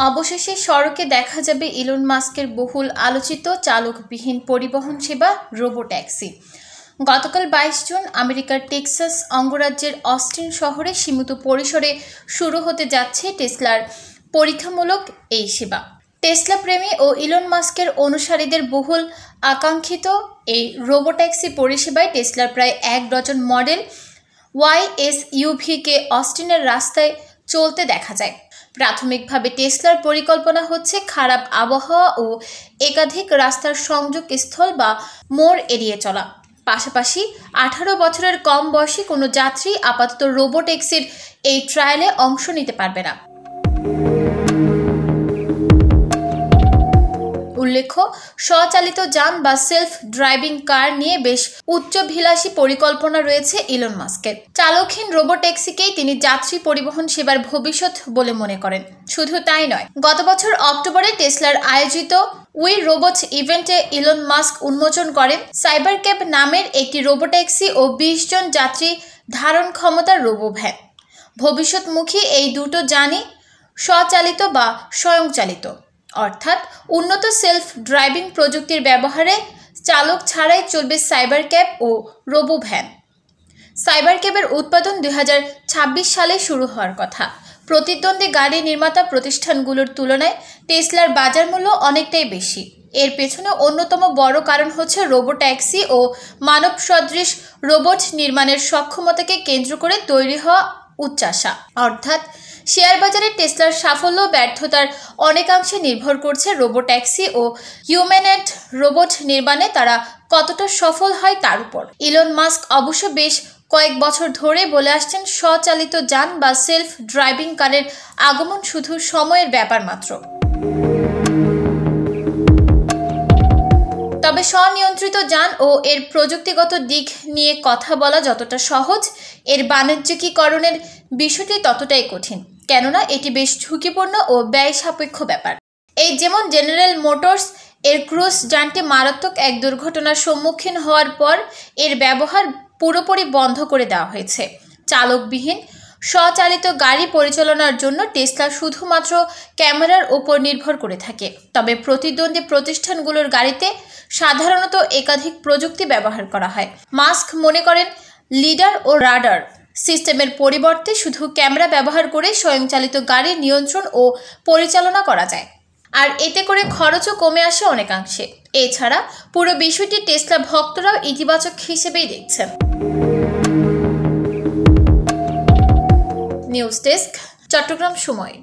অবশেষে সড়কে দেখা যাবে ইলন মাস্কের বহুল আলোচিত চালকবিহীন পরিবহন সেবা রোবোট্যাক্সি। গতকাল 22 জুন আমেরিকার টেক্সাস অঙ্গরাজ্যের অস্টিন শহরে সীমিত পরিসরে শুরু হতে যাচ্ছে টেসলার পরীক্ষামূলক এই সেবা। টেসলা প্রেমী ও ইলন মাস্কের অনুসারীদের বহুল আকাঙ্ক্ষিত এই রোবোট্যাক্সি পরিষেবায় টেসলার প্রায় 1 ডজন মডেল YSUV-কে অস্টিনের রাস্তায় চলতে দেখা যায়। প্রাথমিকভাবে টেসলার পরিকল্পনা হচ্ছে খারাপ আবহাওয়া ও একাধিক রাস্তার সংযোগস্থল বা মোড় এড়িয়ে চলা। পাশাপাশি 18 বছরের কম বয়সী কোনো যাত্রী আপাতত রোবোট্যাক্সির এই ট্রায়ালে অংশ নিতে পারবে না। উল্লেখ্য, স্বচালিত যান বা সেলফ ড্রাইভিং কার নিয়ে বেশ উচ্চাভিলাষী পরিকল্পনা রয়েছে ইলন মাস্কের। চালকহীন রোবোট্যাক্সিকেই তিনি যাত্রী পরিবহন সেবার ভবিষ্যৎ বলে মনে করেন। শুধু তাই নয়, গত বছর অক্টোবরে টেসলার আয়োজিত উই রোবট ইভেন্টে ইলন মাস্ক উন্মোচন করেন সাইবারক্যাব নামের একটি রোবোট্যাক্সি ও 20 জন যাত্রী ধারণ ক্ষমতার রোবোভ্যান। ভবিষ্যৎমুখী এই দুটো যানই স্বচালিত বা স্বয়ংচালিত, অর্থাৎ উন্নত সেলফ ড্রাইভিং প্রযুক্তির ব্যবহারে চালক ছাড়াই চলবে সাইবারক্যাব ও রোবোভ্যান। সাইবারক্যাবের উৎপাদন 2026 সালে শুরু হওয়ার কথা। প্রতিদ্বন্দ্বী গাড়ি নির্মাতা প্রতিষ্ঠানগুলোর তুলনায় টেসলার বাজার মূল্য অনেকটাই বেশি। এর পেছনে অন্যতম বড় কারণ হচ্ছে রোবোট্যাক্সি ও মানব সদৃশ রোবট নির্মাণের সক্ষমতাকে কেন্দ্র করে তৈরি হওয়া উচ্চাশা। অর্থাৎ শেয়ার বাজারে টেসলার সাফল্য ব্যর্থতার অনেকাংশে নির্ভর করছে রোবোট্যাক্সি ও হিউম্যানয়েড রোবট নির্মাণে তারা কতটা সফল হয় তার উপর। ইলন মাস্ক অবশ্য বেশ কয়েক বছর ধরে বলে আসছেন স্বচালিত যান বা সেলফ ড্রাইভিং কারের আগমন শুধু সময়ের ব্যাপার মাত্র। তবে স্বনিয়ন্ত্রিত যান ও এর প্রযুক্তিগত দিক নিয়ে কথা বলা যতটা সহজ, এর বাণিজ্যিকীকরণের বিষয়টি ততটাই কঠিন, কেননা এটি বেশ ঝুঁকিপূর্ণ ও ব্যয় সাপেক্ষ ব্যাপার। এই যেমন জেনারেল মোটরস এর ক্রুজ যানটি মারাত্মক এক দুর্ঘটনার সম্মুখীন হওয়ার পর এর ব্যবহার পুরোপুরি বন্ধ করে দেওয়া হয়েছে। চালকবিহীন স্বচালিত গাড়ি পরিচালনার জন্য টেসলা শুধুমাত্র ক্যামেরার উপর নির্ভর করে থাকে। তবে প্রতিদ্বন্দ্বী প্রতিষ্ঠানগুলোর গাড়িতে সাধারণত একাধিক প্রযুক্তি ব্যবহার করা হয়। মাস্ক মনে করেন লিডার ও রাডার সিস্টেমের পরিবর্তে শুধু ক্যামেরা ব্যবহার করে স্বয়ংচালিত গাড়ির নিয়ন্ত্রণ ও পরিচালনা করা যায়, আর এতে করে খরচও কমে আসে অনেকাংশে। এছাড়া পুরো বিষয়টি টেসলা ভক্তরাও ইতিবাচক হিসেবেই দেখছেন। নিউজ ডেস্ক, চট্টগ্রাম সময়।